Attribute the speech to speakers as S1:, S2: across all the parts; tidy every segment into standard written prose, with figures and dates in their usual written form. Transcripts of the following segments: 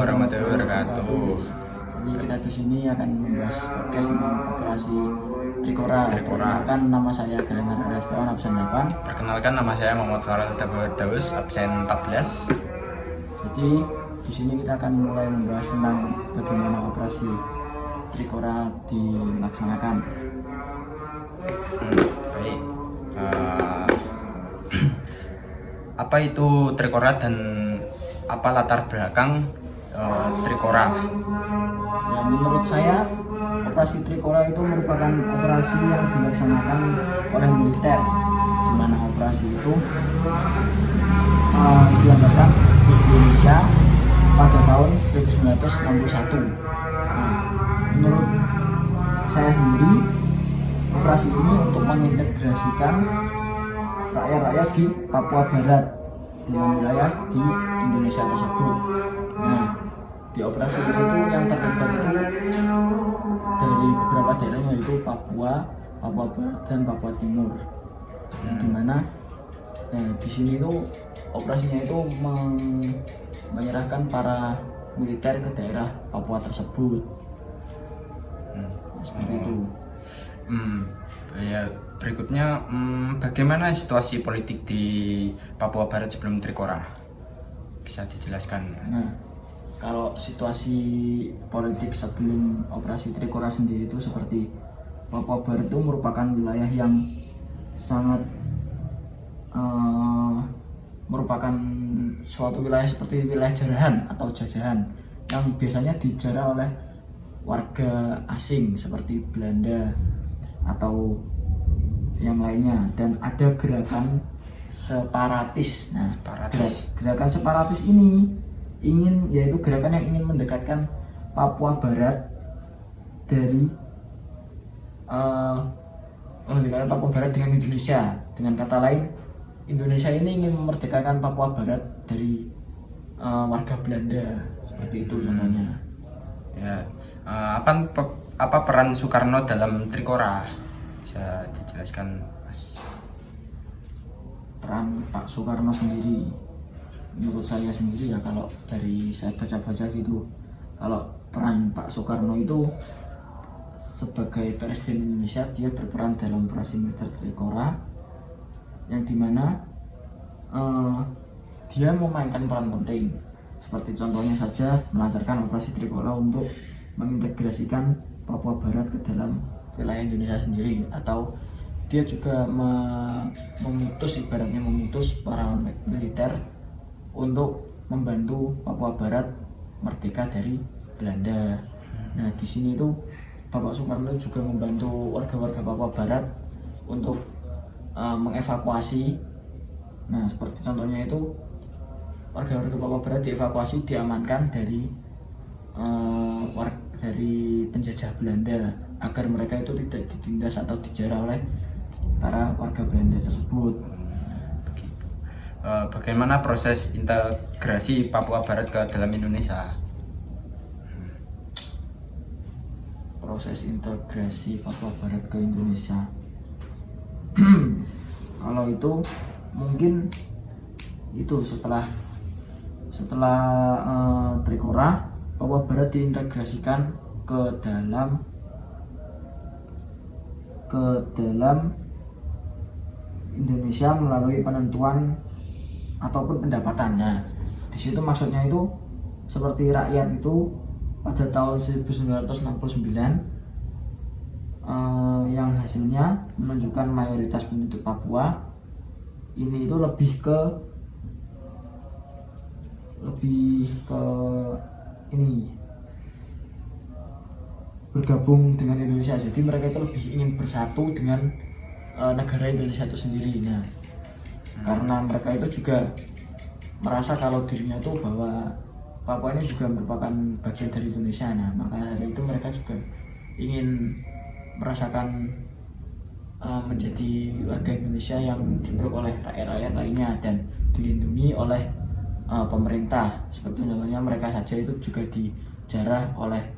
S1: warahmatullahi wabarakatuh.
S2: Jadi kita di sini akan membahas podcast tentang operasi Trikora. Perkenalkan, nama saya Galengan Adastawan, absen 8.
S1: Perkenalkan, nama saya Muhammad Farel Daus, absen 14.
S2: Jadi di sini kita akan mulai membahas tentang bagaimana operasi Trikora dilaksanakan.
S1: Baik. Apa itu Trikora dan apa latar belakang Trikora?
S2: Ya, menurut saya operasi Trikora itu merupakan operasi yang dilaksanakan oleh militer, di mana operasi itu dilaksanakan di Indonesia pada tahun 1961. Nah, menurut saya sendiri, operasi ini untuk mengintegrasikan rakyat-rakyat di Papua Barat dengan wilayah di Indonesia tersebut. Nah, di operasi ini itu yang terlibat itu dari beberapa daerah, yaitu Papua, Papua Barat dan Papua Timur. Di mana di sini itu operasinya itu menyerahkan para militer ke daerah Papua tersebut. Seperti itu.
S1: Ya, berikutnya bagaimana situasi politik di Papua Barat sebelum Trikora? Bisa dijelaskan?
S2: Nah, kalau situasi politik sebelum operasi Trikora sendiri itu seperti Papua Barat itu merupakan wilayah yang sangat merupakan suatu wilayah seperti wilayah jarahan atau jajahan yang biasanya dijarah oleh warga asing seperti Belanda atau yang lainnya, dan ada gerakan separatis. Nah, gerakan separatis ini yaitu gerakan yang ingin mendekatkan Papua Barat dari mendekatkan Papua Barat dengan Indonesia. Dengan kata lain, Indonesia ini ingin memerdekakan Papua Barat dari warga Belanda. Seperti itu contohnya.
S1: Ya, apa peran Soekarno dalam Trikora? Bisa dijelaskan, Mas?
S2: Peran Pak Soekarno sendiri, menurut saya sendiri ya, kalau dari saya baca-baca gitu, kalau peran Pak Soekarno itu sebagai Presiden Indonesia, dia berperan dalam operasi militer Trikora, yang dimana dia memainkan peran penting. Seperti contohnya saja melancarkan operasi Trikora untuk mengintegrasikan Papua Barat ke dalam wilayah Indonesia sendiri, atau dia juga memutus para militer untuk membantu Papua Barat merdeka dari Belanda. Nah, di sini itu Bapak Soekarno juga membantu warga-warga Papua Barat untuk mengevakuasi. Nah, seperti contohnya itu warga-warga Papua Barat dievakuasi, diamankan dari penjajah Belanda agar mereka itu tidak ditindas atau dijarah oleh para warga Belanda tersebut.
S1: Bagaimana proses integrasi Papua Barat ke dalam Indonesia?
S2: Proses integrasi Papua Barat ke Indonesia. Kalau itu mungkin itu setelah Trikora, Papua Barat diintegrasikan ke dalam Indonesia melalui penentuan ataupun pendapatannya. Di situ maksudnya itu seperti rakyat itu pada tahun 1969 yang hasilnya menunjukkan mayoritas penduduk Papua ini itu lebih ke ini bergabung dengan Indonesia. Jadi mereka itu lebih ingin bersatu dengan negara Indonesia itu sendiri. Nah, karena mereka itu juga merasa kalau dirinya itu bahwa Papua ini juga merupakan bagian dari Indonesia. Nah, maka dari itu mereka juga ingin merasakan menjadi warga Indonesia yang dipeluk oleh rakyat-rakyat lainnya dan dilindungi oleh pemerintah. Seperti contohnya mereka saja itu juga dijarah oleh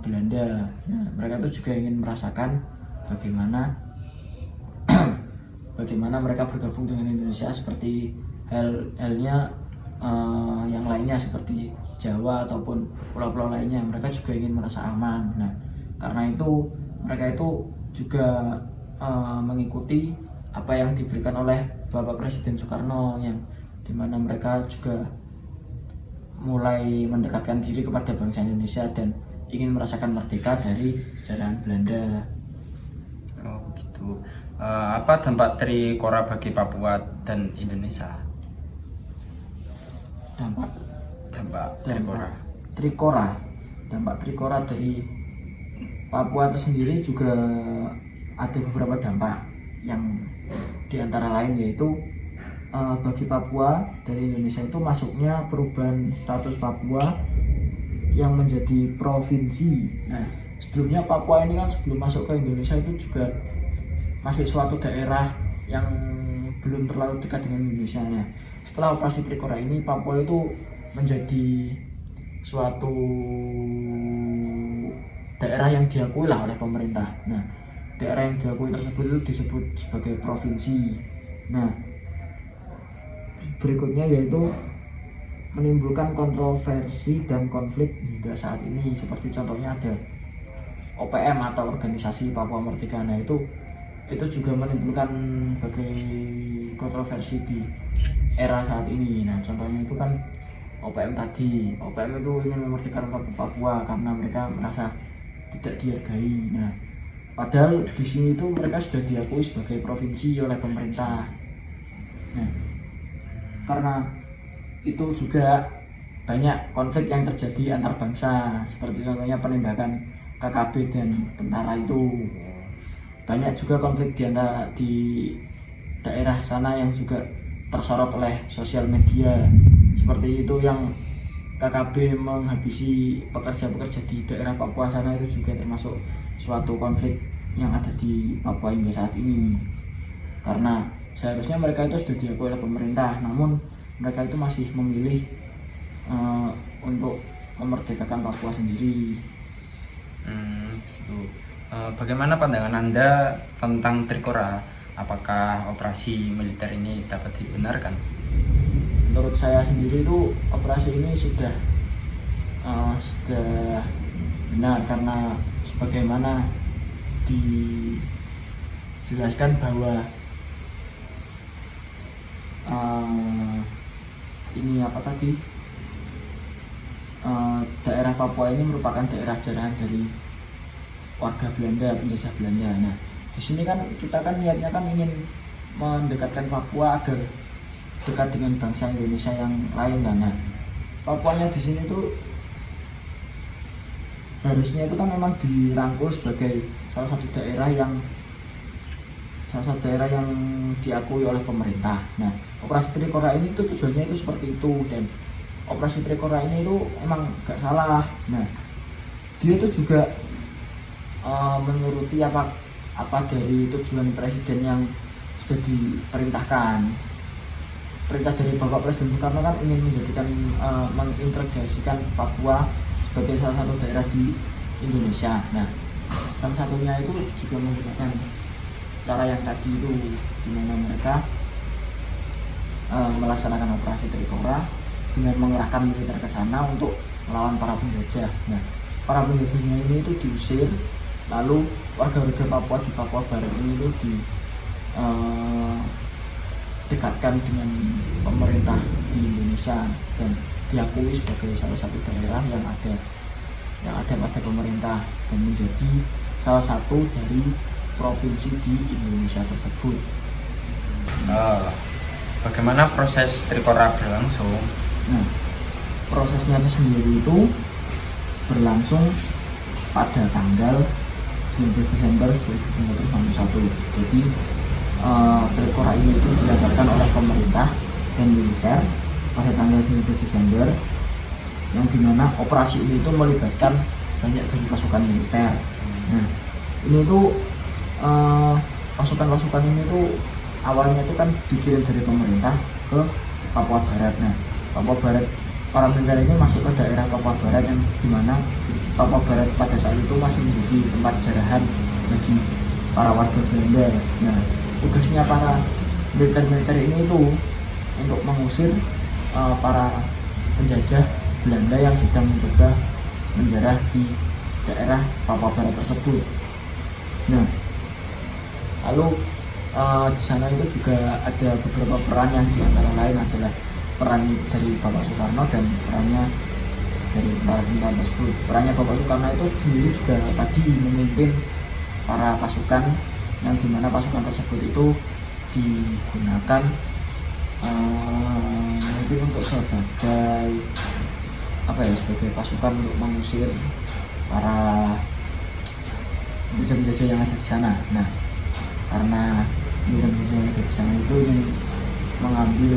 S2: Belanda. Nah, mereka itu juga ingin merasakan bagaimana mereka bergabung dengan Indonesia, seperti halnya yang lainnya seperti Jawa ataupun pulau-pulau lainnya, mereka juga ingin merasa aman. Nah, karena itu mereka itu juga mengikuti apa yang diberikan oleh Bapak Presiden Soekarno, yang dimana mereka juga mulai mendekatkan diri kepada bangsa Indonesia dan ingin merasakan merdeka dari jajahan Belanda.
S1: Oh gitu. Apa dampak Trikora bagi Papua dan Indonesia?
S2: Dampak
S1: Trikora.
S2: Dampak Trikora dari Papua itu sendiri juga ada beberapa dampak, yang diantara lain yaitu bagi Papua dari Indonesia itu masuknya perubahan status Papua yang menjadi provinsi. Nah, sebelumnya Papua ini kan sebelum masuk ke Indonesia itu juga masih suatu daerah yang belum terlalu dekat dengan Indonesia. Nah, setelah operasi Trikora ini, Papua itu menjadi suatu daerah yang diakui lah oleh pemerintah. Nah, daerah yang diakui tersebut itu disebut sebagai provinsi. Nah, berikutnya yaitu menimbulkan kontroversi dan konflik hingga saat ini, seperti contohnya ada OPM atau Organisasi Papua Merdeka. Nah, itu juga menimbulkan berbagai kontroversi di era saat ini. Nah, contohnya itu kan OPM tadi. OPM itu ingin memerdekakan Papua karena mereka merasa tidak dihargai. Nah, padahal di sini itu mereka sudah diakui sebagai provinsi oleh pemerintah. Nah, karena itu juga banyak konflik yang terjadi antar bangsa, seperti contohnya penembakan KKB dan tentara itu. Banyak juga konflik di daerah sana yang juga tersorot oleh sosial media, seperti itu yang KKB menghabisi pekerja-pekerja di daerah Papua sana, itu juga termasuk suatu konflik yang ada di Papua hingga saat ini. Karena seharusnya mereka itu sudah diakui oleh pemerintah, namun mereka itu masih memilih untuk memerdekakan Papua sendiri.
S1: Bagaimana pandangan Anda tentang Trikora? Apakah operasi militer ini dapat dibenarkan?
S2: Menurut saya sendiri itu operasi ini sudah benar, karena sebagaimana dijelaskan bahwa daerah Papua ini merupakan daerah jarahan dari warga Belanda, penjajah Belanda. Nah, di sini kan kita kan niatnya kan ingin mendekatkan Papua agar dekat dengan bangsa Indonesia yang lain. Nah, Papuanya di sini tuh harusnya itu kan memang dirangkul sebagai salah satu daerah yang diakui oleh pemerintah. Nah, operasi Trikora ini tuh tujuannya itu seperti itu, dan operasi Trikora ini itu emang gak salah. Nah, dia tuh juga menuruti apa dari tujuan presiden yang sudah diperintahkan. Perintah dari Bapak Presiden Soekarno kan ingin menjadikan mengintegrasikan Papua sebagai salah satu daerah di Indonesia. Nah, salah satunya itu juga menggunakan cara yang tadi itu, di mana mereka melaksanakan operasi Trikora dengan mengerahkan militer ke sana untuk melawan para penjajah. Nah, para penjajahnya ini itu diusir, lalu warga-warga Papua di Papua Barat ini itu dekatkan dengan pemerintah di Indonesia dan diakui sebagai salah satu daerah yang ada pada pemerintah dan menjadi salah satu dari provinsi di Indonesia tersebut.
S1: Bagaimana proses Trikora berlangsung?
S2: Nah, prosesnya sendiri itu berlangsung pada tanggal 19 Desember 1991. Jadi Trikora ini itu dilancarkan oleh pemerintah dan militer pada tanggal 19 Desember, yang dimana operasi ini itu melibatkan banyak dari pasukan militer. Nah, ini tuh pasukan-pasukan ini tuh awalnya itu kan dikirim dari pemerintah ke Papua Barat. Nah, Papua Barat, para militer ini masuk ke daerah Papua Barat yang dimana Papua Barat pada saat itu masih menjadi tempat jarahan bagi para warga Belanda. Nah, tugasnya para militer ini itu untuk mengusir para penjajah Belanda yang sedang mencoba menjarah di daerah Papua Barat tersebut. Nah, lalu di sana itu juga ada beberapa peran yang diantara lain adalah peran dari Bapak Soekarno dan perannya dari para tentara tersebut. Perannya Bapak Soekarno itu sendiri juga tadi memimpin para pasukan, yang dimana pasukan tersebut itu digunakan mungkin untuk sebagai sebagai pasukan untuk mengusir para penjajah-penjajah yang ada di sana. Nah, karena penjajah-penjajah yang ada di sana itu ingin mengambil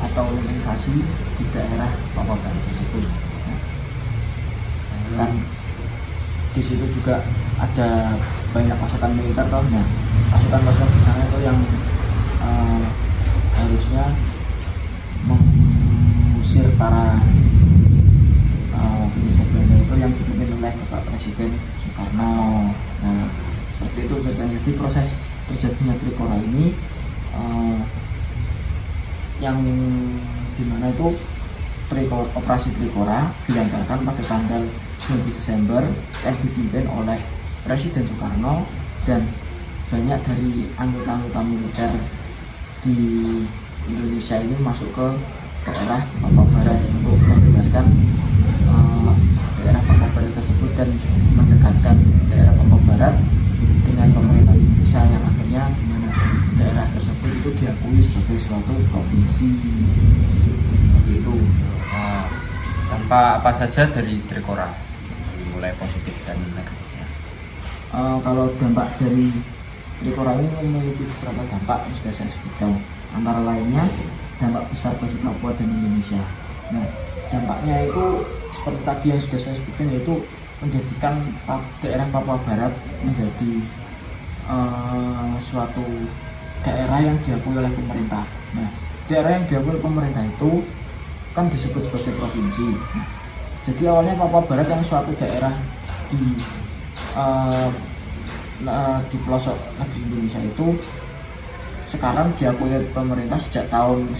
S2: atau menginvasi di daerah Papua Barat tersebut. Kan di situ juga ada banyak pasukan militer toh. Nah, pasukan-pasukan di sana itu yang harusnya mengusir para penjajah Belanda itu yang dipimpin oleh Bapak Presiden Soekarno. Nah, seperti itu. Jadi proses terjadinya Trikora ini yang dimana itu operasi Trikora dilancarkan pada tanggal 9 Desember yang dipimpin oleh Presiden Soekarno, dan banyak dari anggota-anggota militer di Indonesia ini masuk ke daerah Papua Barat untuk membebaskan daerah Papua Barat tersebut dan mendekatkan daerah Papua Barat dengan pemerintah Indonesia, yang akhirnya di mana daerah tersebut itu diakui sebagai suatu provinsi. Seperti itu.
S1: Dampak apa saja dari Trikora, mulai positif dan negatifnya?
S2: Kalau dampak dari Trikora ini memiliki beberapa dampak yang sudah saya sebutkan. Antara lainnya dampak besar bagi Papua dan Indonesia. Nah, dampaknya itu seperti tadi yang sudah saya sebutkan, yaitu menjadikan daerah Papua Barat menjadi suatu daerah yang diakui oleh pemerintah. Nah, daerah yang diakui oleh pemerintah itu kan disebut sebagai provinsi. Nah, jadi awalnya Papua Barat yang suatu daerah di pelosok negeri Indonesia itu sekarang diakui oleh pemerintah sejak tahun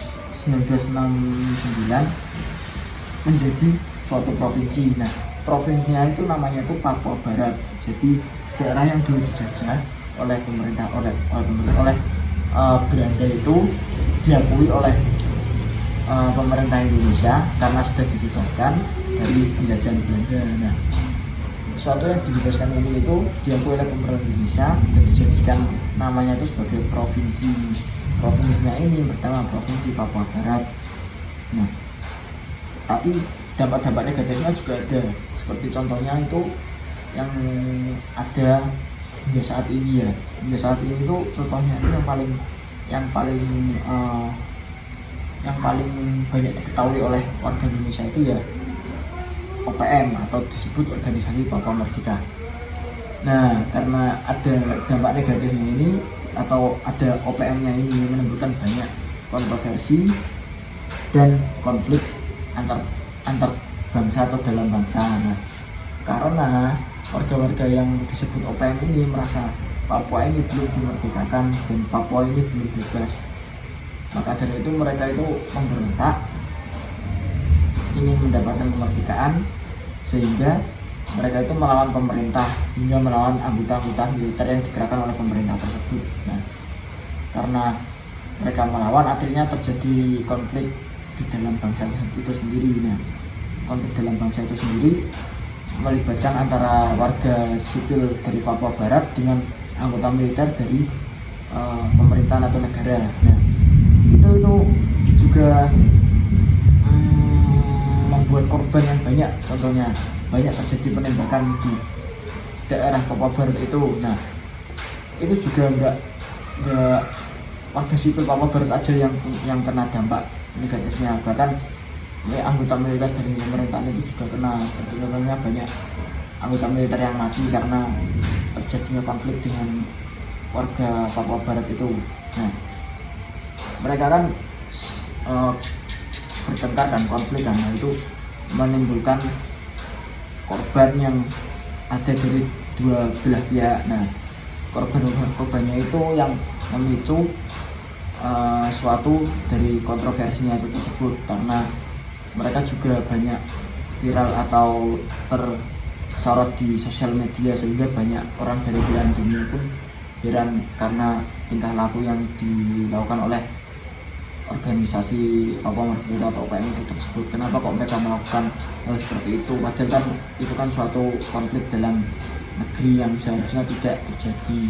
S2: 1969 menjadi suatu provinsi. Nah, provinsinya itu namanya itu Papua Barat. Jadi daerah yang dulu dijajah oleh pemerintah oleh Belanda itu diakui oleh pemerintah Indonesia karena sudah dibebaskan dari penjajahan Belanda. Nah, suatu yang dibebaskan ini itu diakui oleh pemerintah Indonesia dan dijadikan namanya itu sebagai provinsi. Provinsinya ini pertama Provinsi Papua Barat. Nah, tapi dampak-dampak negatifnya juga ada, seperti contohnya itu yang ada hingga saat ini ya. Hingga saat ini itu contohnya itu yang paling banyak diketahui oleh warga Indonesia itu ya OPM atau disebut Organisasi Papua Merdeka. Nah, karena ada dampak negatifnya ini atau ada OPM-nya ini menimbulkan banyak kontroversi dan konflik antar bangsa atau dalam bangsa. Nah, karena warga-warga yang disebut OPM ini merasa Papua ini belum dimerdekakan dan Papua ini belum bebas, maka dari itu mereka itu memberontak ingin mendapatkan kemerdekaan, sehingga mereka itu melawan pemerintah hingga melawan anggota-anggota militer yang digerakkan oleh pemerintah tersebut. Nah, karena mereka melawan, akhirnya terjadi konflik di dalam bangsa itu sendiri. Nah, konflik dalam bangsa itu sendiri melibatkan antara warga sipil dari Papua Barat dengan anggota militer dari pemerintahan atau negara. Nah, itu juga membuat korban yang banyak. Contohnya banyak terjadi penembakan di daerah Papua Barat itu. Nah, itu juga enggak warga sipil Papua Barat aja yang kena dampak negatifnya, bahkan anggota militer dari pemerintahan itu juga kena. Seperti contohnya banyak anggota militer yang mati karena terjadinya konflik dengan warga Papua Barat itu. Nah, mereka kan bertengkar dan konflik kan, nah, itu menimbulkan korban yang ada dari dua belah pihak. Nah, korbannya itu yang memicu suatu dari kontroversinya itu tersebut, karena mereka juga banyak viral atau tersorot di sosial media, sehingga banyak orang dari belahan dunia pun heran karena tingkah laku yang dilakukan oleh organisasi Papua Merdeka atau UPM itu tersebut. Kenapa kok mereka melakukan hal seperti itu, padahal kan itu kan suatu konflik dalam negeri yang seharusnya tidak terjadi.